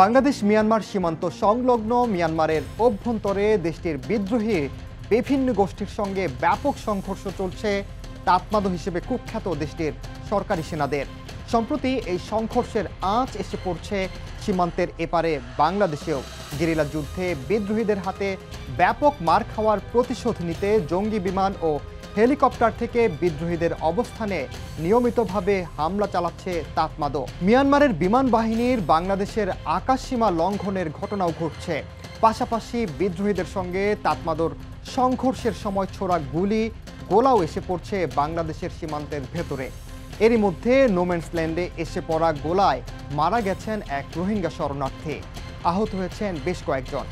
Bangladesh Myanmar সীমান্ত সংলগ্ন মিয়ানমারের অভ্যন্তরে দেশটির বিদ্রোহী বিভিন্ন গোষ্ঠীর সঙ্গে ব্যাপক সংঘর্ষ চলছে তাতমাদো হিসেবে কুখ্যাত দেশটির সরকারি সেনাদের। সম্প্রতি এই সংঘর্ষের আঁচ এসে পড়ছে সীমান্তের এপারে বাংলাদেশেও। গেরিলা যুদ্ধে বিদ্রোহীদের হাতে ব্যাপক মার খাওয়ার প্রতিশোধ নিতে জঙ্গি বিমান ও হেলিকপ্টার থেকে বিদ্রোহীদের অবস্থানে নিয়মিতভাবে হামলা চালাচ্ছে তাতমাদো। মিয়ানমারের বিমান বাহিনীর বাংলাদেশের আকাশসীমা লঙ্ঘনের ঘটনাও ঘটছে। পাশাপাশি বিদ্রোহীদের সঙ্গে তাতমাদোর সংঘর্ষের সময় ছোড়া গুলি গোলাও এসে পড়ছে বাংলাদেশের সীমান্তের ভেতরে। এরই মধ্যে নোম্যান্স ল্যান্ডে এসে পড়া গোলায় মারা গেছেন এক রোহিঙ্গা শরণার্থী, আহত হয়েছেন বেশ কয়েকজন।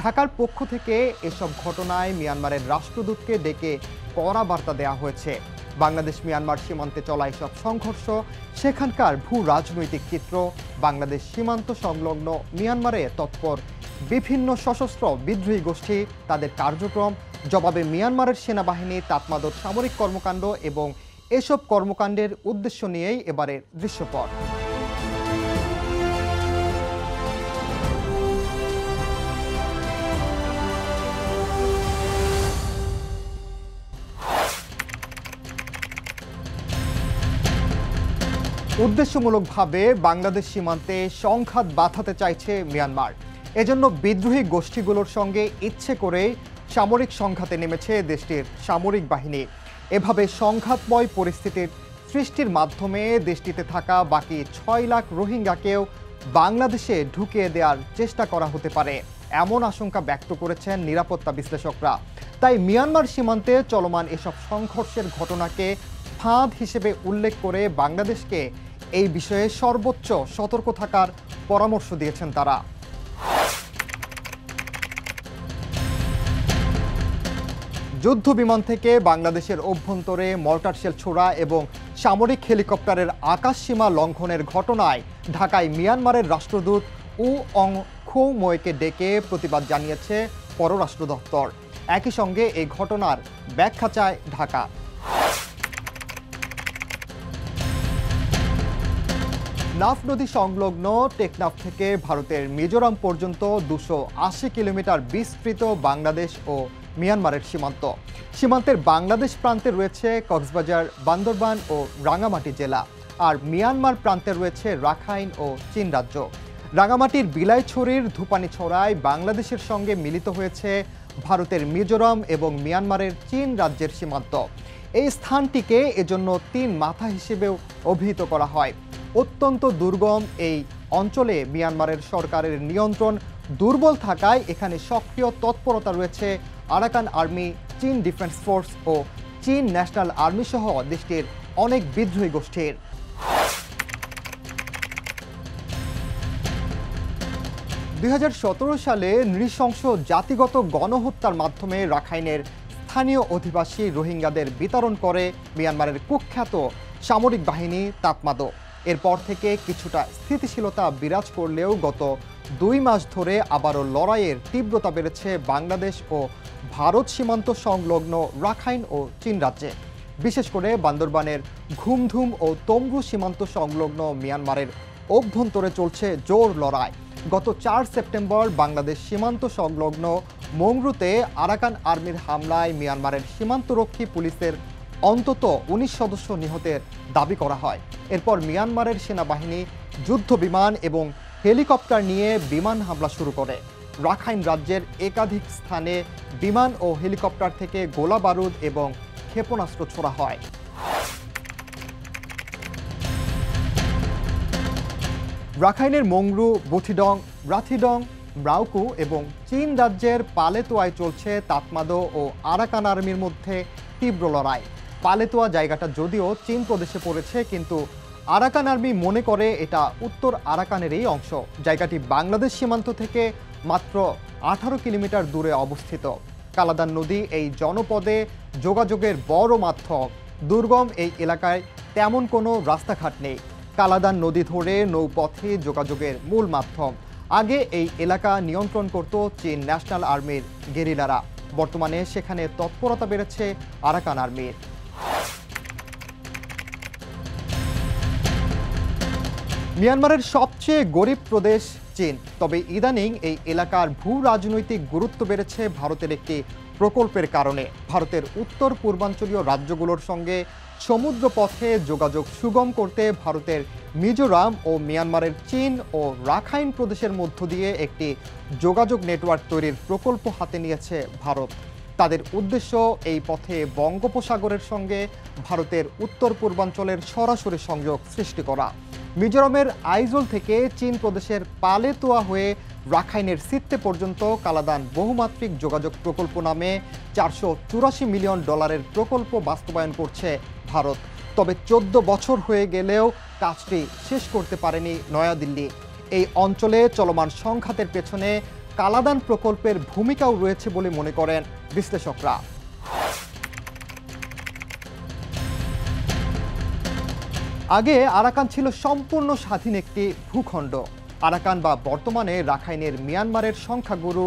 ঢাকার পক্ষ থেকে এসব ঘটনায় মিয়ানমারের রাষ্ট্রদূতকে ডেকে কড়া বার্তা দেওয়া হয়েছে। বাংলাদেশ মিয়ানমার সীমান্তে চলা এসব সংঘর্ষ, সেখানকার ভূ রাজনৈতিক চিত্র, বাংলাদেশ সীমান্ত সংলগ্ন মিয়ানমারে তৎপর বিভিন্ন সশস্ত্র বিদ্রোহী গোষ্ঠী, তাদের কার্যক্রম, জবাবে মিয়ানমারের সেনাবাহিনী তাতমাদোর সামরিক কর্মকাণ্ড এবং এসব কর্মকাণ্ডের উদ্দেশ্য নিয়েই এবারের দৃশ্যপট। উদ্দেশ্যমূলকভাবে বাংলাদেশ সীমান্তে সংঘাত বাঁধাতে চাইছে মিয়ানমার। এজন্য বিদ্রোহী গোষ্ঠীগুলোর সঙ্গে ইচ্ছে করে সামরিক সংঘাতে নেমেছে দেশটির সামরিক বাহিনী। এভাবে সংঘাতময় পরিস্থিতির সৃষ্টির মাধ্যমে দেশটিতে থাকা বাকি ৬ লাখ রোহিঙ্গাকেও বাংলাদেশে ঢুকিয়ে দেওয়ার চেষ্টা করা হতে পারে, এমন আশঙ্কা ব্যক্ত করেছেন নিরাপত্তা বিশ্লেষকরা। তাই মিয়ানমার সীমান্তে চলমান এসব সংঘর্ষের ঘটনাকে ফাঁদ হিসেবে উল্লেখ করে বাংলাদেশকে এই বিষয়ে সর্বোচ্চ সতর্ক থাকার পরামর্শ দিয়েছেন তারা। যুদ্ধ বিমান থেকে বাংলাদেশের অভ্যন্তরে মর্টার শেল ছোড়া এবং সামরিক হেলিকপ্টারের আকাশসীমা লঙ্ঘনের ঘটনায় ঢাকায় মিয়ানমারের রাষ্ট্রদূত উ অং খোমোয়কে ডেকে প্রতিবাদ জানিয়েছে পররাষ্ট্র দপ্তর। একই সঙ্গে এই ঘটনার ব্যাখ্যা চায় ঢাকা। নাফ নদী সংলগ্ন টেকনাফ থেকে ভারতের মিজোরাম পর্যন্ত ২৮০ কিলোমিটার বিস্তৃত বাংলাদেশ ও মিয়ানমারের সীমান্ত। সীমান্তের বাংলাদেশ প্রান্তে রয়েছে কক্সবাজার, বান্দরবান ও রাঙামাটি জেলা, আর মিয়ানমার প্রান্তে রয়েছে রাখাইন ও চীন রাজ্য। রাঙামাটির বিলাইছড়ির ধুপানিছড়ায় বাংলাদেশের সঙ্গে মিলিত হয়েছে ভারতের মিজোরাম এবং মিয়ানমারের চীন রাজ্যের সীমান্ত। এই স্থানটিকে এজন্য ৩ মাথা হিসেবেও অভিহিত করা হয়। অত্যন্ত দুর্গম এই অঞ্চলে মিয়ানমারের সরকারের নিয়ন্ত্রণ দুর্বল থাকায় এখানে সক্রিয় তৎপরতা রয়েছে আরাকান আর্মি, চীন ডিফেন্স ফোর্স ও চীন ন্যাশনাল আর্মি সহ দেশটির অনেক বিদ্রোহী গোষ্ঠীর। ২০১৭ সালে নৃশংস জাতিগত গণহত্যার মাধ্যমে রাখাইনের স্থানীয় অধিবাসী রোহিঙ্গাদের বিতরণ করে মিয়ানমারের কুখ্যাত সামরিক বাহিনী তাতমাদো। এরপর থেকে কিছুটা স্থিতিশীলতা বিরাজ করলেও গত ২ মাস ধরে আবারও লড়াইয়ের তীব্রতা বেড়েছে বাংলাদেশ ও ভারত সীমান্ত সংলগ্ন রাখাইন ও চীন রাজ্যে। বিশেষ করে বান্দরবানের ঘুমধুম ও তম্বু সীমান্ত সংলগ্ন মিয়ানমারের অভ্যন্তরে চলছে জোর লড়াই। গত ৪ সেপ্টেম্বর বাংলাদেশ সীমান্ত সংলগ্ন মংরুতে আরাকান আর্মির হামলায় মিয়ানমারের সীমান্তরক্ষী পুলিশের অন্তত ১৯ সদস্য নিহতের দাবি করা হয়। এরপর মিয়ানমারের সেনাবাহিনী যুদ্ধ বিমান এবং হেলিকপ্টার নিয়ে বিমান হামলা শুরু করে। রাখাইন রাজ্যের একাধিক স্থানে বিমান ও হেলিকপ্টার থেকে গোলা বারুদ এবং ক্ষেপণাস্ত্র ছোড়া হয়। রাখাইনের মংরু, বুথিডং, রাথিডং, ব্রাউকু এবং চীন রাজ্যের পালেতোয়ায় চলছে তাতমাদো ও আরাকান আর্মির মধ্যে তীব্র লড়াই। পালেতোয়া জায়গাটা যদিও চীন প্রদেশে পড়েছে, কিন্তু আরাকান আর্মি মনে করে এটা উত্তর আরাকানেরই অংশ। জায়গাটি বাংলাদেশ সীমান্ত থেকে মাত্র ১৮ কিলোমিটার দূরে অবস্থিত। কালাদান নদী এই জনপদে যোগাযোগের বড় মাধ্যম। দুর্গম এই এলাকায় তেমন কোনো রাস্তাঘাট নেই। কালাদান নদী ধরে নৌপথে যোগাযোগের মূল মাধ্যম। আগে এই এলাকা নিয়ন্ত্রণ করত চীন ন্যাশনাল আর্মির গেরিলারা। বর্তমানে সেখানে তৎপরতা বেড়েছে আরাকান আর্মির। মিয়ানমারের সবচেয়ে গরিব প্রদেশ চীন, তবে ইদানিং এই এলাকার ভূ রাজনৈতিক গুরুত্ব বেড়েছে ভারতের একটি প্রকল্পের কারণে। ভারতের উত্তর পূর্বাঞ্চলীয় রাজ্যগুলোর সঙ্গে সমুদ্র পথে যোগাযোগ সুগম করতে ভারতের মিজোরাম ও মিয়ানমারের চীন ও রাখাইন প্রদেশের মধ্য দিয়ে একটি যোগাযোগ নেটওয়ার্ক তৈরির প্রকল্প হাতে নিয়েছে ভারত। তাদের উদ্দেশ্য এই পথে বঙ্গোপসাগরের সঙ্গে ভারতের উত্তর পূর্বাঞ্চলের সরাসরি সংযোগ সৃষ্টি করা। মিজোরামের আইজল থেকে চীন প্রদেশের পালেতোয়া হয়ে রাখাইনের সিত্তে পর্যন্ত কালাদান বহুমাত্রিক যোগাযোগ প্রকল্প নামে $484 মিলিয়ন প্রকল্প বাস্তবায়ন করছে ভারত। তবে 14 বছর হয়ে গেলেও কাজটি শেষ করতে পারেনি নয়াদিল্লি। এই অঞ্চলে চলমান সংঘাতের পেছনে কালাদান প্রকল্পের ভূমিকাও রয়েছে বলে মনে করেন বিশ্লেষকরা। আগে আরাকান ছিল সম্পূর্ণ স্বাধীন একটি ভূখণ্ড। আরাকান বা বর্তমানে রাখাইনের মিয়ানমারের সংখ্যাগুরু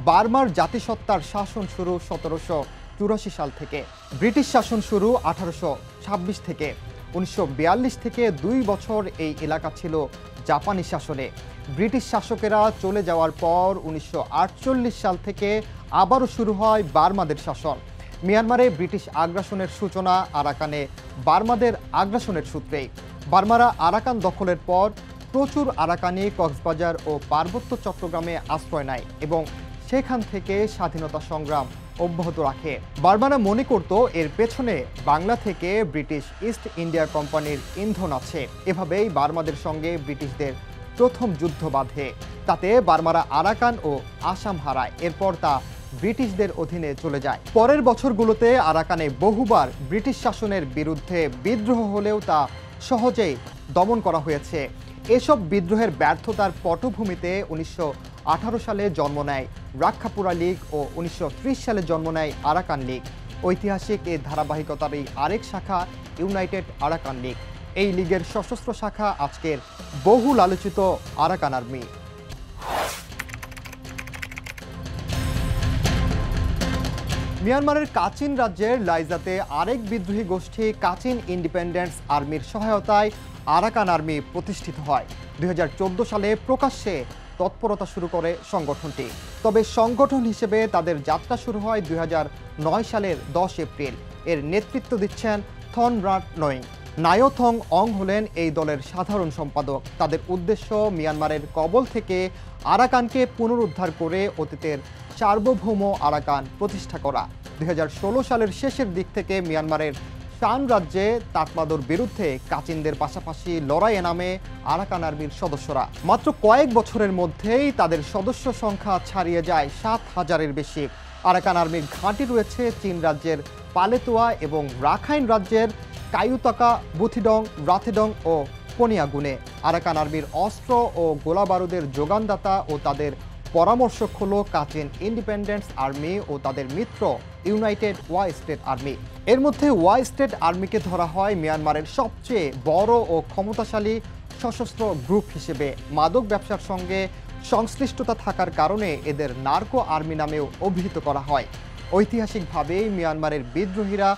বার্মার জাতিসত্তার শাসন শুরু 1784 সাল থেকে। ব্রিটিশ শাসন শুরু 1826 থেকে। 1942 থেকে 2 বছর এই এলাকা ছিল জাপানি শাসনে। ব্রিটিশ শাসকেরা চলে যাওয়ার পর 1948 সাল থেকে আবারও শুরু হয় বার্মাদের শাসন। মিয়ানমারে ব্রিটিশ আগ্রাসনের সূচনা আরাকানে বার্মাদের আগ্রাসনের সূত্রেই। বার্মারা আরাকান দখলের পর প্রচুর আরাকানি কক্সবাজার ও পার্বত্য চট্টগ্রামে আশ্রয় নেয় এবং সেখান থেকে স্বাধীনতা সংগ্রাম অব্যাহত রাখে। বার্মারা মনে করত এর পেছনে বাংলা থেকে ব্রিটিশ ইস্ট ইন্ডিয়া কোম্পানির ইন্ধন আছে। এভাবেই বার্মাদের সঙ্গে ব্রিটিশদের প্রথম যুদ্ধ বাধে। তাতে বার্মারা আরাকান ও আসাম হারায়। এরপর তা ব্রিটিশদের অধীনে চলে যায়। পরের বছরগুলোতে আরাকানে বহুবার ব্রিটিশ শাসনের বিরুদ্ধে বিদ্রোহ হলেও তা সহজেই দমন করা হয়েছে। এসব বিদ্রোহের ব্যর্থতার পটভূমিতে 1918 সালে জন্ম নেয় রাক্ষাপুরা লীগ ও 1930 সালে জন্ম নেয় আরাকান লীগ। ঐতিহাসিক এই ধারাবাহিকতারই আরেক শাখা ইউনাইটেড আরাকান লীগ। এই লীগের সশস্ত্র শাখা আজকের বহুল আলোচিত আরাকান আর্মি। মিয়ানমারের কাচিন রাজ্যের লাইজাতে আরেক বিদ্রোহী গোষ্ঠী কাচিন ইন্ডিপেন্ডেন্স আর্মির সহায়তায় আরাকান আর্মি প্রতিষ্ঠিত হয়। 2014 সালে প্রকাশ্যে তৎপরতা শুরু করে সংগঠনটি। তবে সংগঠন হিসেবে তাদের যাত্রা শুরু হয় 2009 সালের 10 এপ্রিল। এর নেতৃত্ব দিচ্ছেন থন রাট নোয়িং। নায়োথং অং হলেন এই দলের সাধারণ সম্পাদক। তাদের উদ্দেশ্য মিয়ানমারের কবল থেকে আরাকানকে পুনরুদ্ধার করে অতীতের সার্বভৌম আরাকান প্রতিষ্ঠা করা। 2016 সালের শেষের দিক থেকে মিয়ানমারের শান রাজ্যে তাতমাদোর বিরুদ্ধে কাচিনদের পাশাপাশি লড়াইয়ে নামে আরাকান আর্মির সদস্যরা। মাত্র কয়েক বছরের মধ্যেই তাদের সদস্য সংখ্যা ছাড়িয়ে যায় 7,000-এর বেশি। আরাকান আর্মির ঘাঁটি রয়েছে চীন রাজ্যের পালেতোয়া এবং রাখাইন রাজ্যের কায়ুতাকা, বুথিডং, রাথেডং ও পনিয়াগুনে। আরাকান আর্মির অস্ত্র ও গোলাবারুদের যোগানদাতা ও তাদের পরামর্শক হল কাচিন ইন্ডিপেন্ডেন্স আর্মি ও তাদের মিত্র ইউনাইটেড ওয়াই স্টেট আর্মি। এর মধ্যে ওয়াই স্টেট আর্মিকে ধরা হয় মিয়ানমারের সবচেয়ে বড় ও ক্ষমতাশালী সশস্ত্র গ্রুপ হিসেবে। মাদক ব্যবসার সঙ্গে সংশ্লিষ্টতা থাকার কারণে এদের নার্কো আর্মি নামেও অভিহিত করা হয়। ঐতিহাসিকভাবেই মিয়ানমারের বিদ্রোহীরা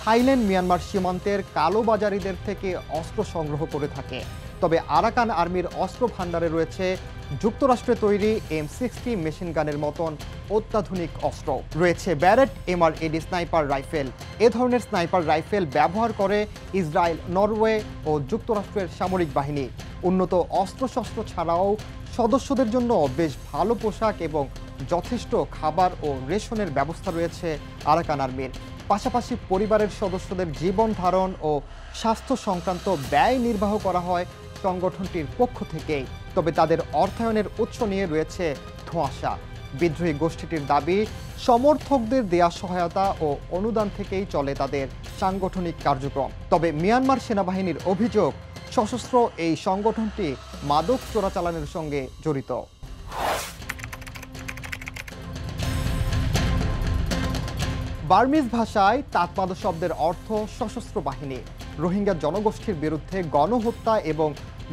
থাইল্যান্ড মিয়ানমার সীমান্তের কালোবাজারিদের থেকে অস্ত্র সংগ্রহ করে থাকে। তবে আরাকান আর্মির অস্ত্র ভাণ্ডারে রয়েছে যুক্তরাষ্ট্রে তৈরি M60 মেশিন গানের মতন অত্যাধুনিক অস্ত্র। রয়েছে ব্যারেট MRAD স্নাইপার রাইফেল। এ ধরনের স্নাইপার রাইফেল ব্যবহার করে ইসরায়েল, নরওয়ে ও যুক্তরাষ্ট্রের সামরিক বাহিনী। উন্নত অস্ত্রশস্ত্র ছাড়াও সদস্যদের জন্য বেশ ভালো পোশাক এবং যথেষ্ট খাবার ও রেশনের ব্যবস্থা রয়েছে আরাকান আর্মির। পাশাপাশি পরিবারের সদস্যদের জীবন ধারণ ও স্বাস্থ্য সংক্রান্ত ব্যয় নির্বাহ করা হয় সংগঠনটির পক্ষ থেকেই। তবে তাদের অর্থায়নের উৎস নিয়ে রয়েছে ধোঁয়াশা। বিদ্রোহী গোষ্ঠীটির দাবি, সমর্থকদের দেয়া সহায়তা ও অনুদান থেকেই চলে তাদের সাংগঠনিক কার্যক্রম। তবে মিয়ানমার সেনাবাহিনীর অভিযোগ, সশস্ত্র এই সংগঠনটি মাদক চোরাচালানের সঙ্গে জড়িত। বার্মিজ ভাষায় তাতমাদো শব্দের অর্থ সশস্ত্র বাহিনী। রোহিঙ্গা জনগোষ্ঠীর বিরুদ্ধে গণহত্যা এবং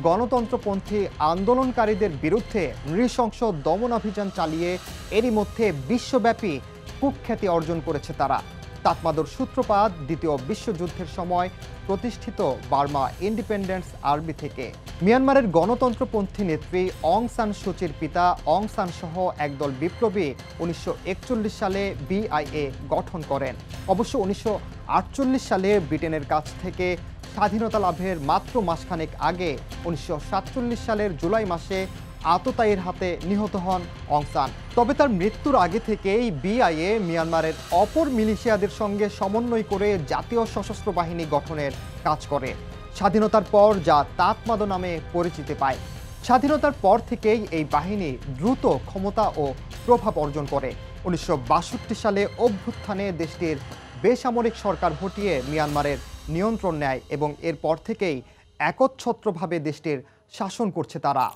গণতন্ত্রপন্থী আন্দোলনকারীদের বিরুদ্ধে নৃশংস দমনাভিযান চালিয়ে এরই মধ্যে বিশ্বব্যাপী কুখ্যাতি অর্জন করেছে তারা। তাতমাদোর সূত্রপাত দ্বিতীয় বিশ্বযুদ্ধের সময় প্রতিষ্ঠিত বার্মা ইন্ডিপেন্ডেন্স আর্মি থেকে। মিয়ানমারের গণতন্ত্রপন্থী নেত্রী অং সান সুচির পিতা অং সান সহ একদল বিপ্লবী 1941 সালে বিআইএ গঠন করেন। অবশ্য 1948 সালে ব্রিটেনের কাছ থেকে স্বাধীনতা লাভের মাত্র মাসখানেক আগে 1947 সালের জুলাই মাসে আততায়ীর হাতে নিহত হন অং সান। তবে তার মৃত্যুর আগে থেকেই বিআইএ মিয়ানমারের অপর মিলিশিয়াদের সঙ্গে সমন্বয় করে জাতীয় সশস্ত্র বাহিনী গঠনের কাজ করে। স্বাধীনতার পর যা তাতমাদো নামে পরিচিতি পায়। স্বাধীনতার পর থেকেই এই বাহিনী দ্রুত ক্ষমতা ও প্রভাব অর্জন করে। 1962 সালে অভ্যুত্থানে দেশটির বেসামরিক সরকার হটিয়ে মিয়ানমারের নিয়ন্ত্রণ নেয় এবং এরপর থেকেই একচ্ছত্রভাবে দেশটির শাসন করছে তারা।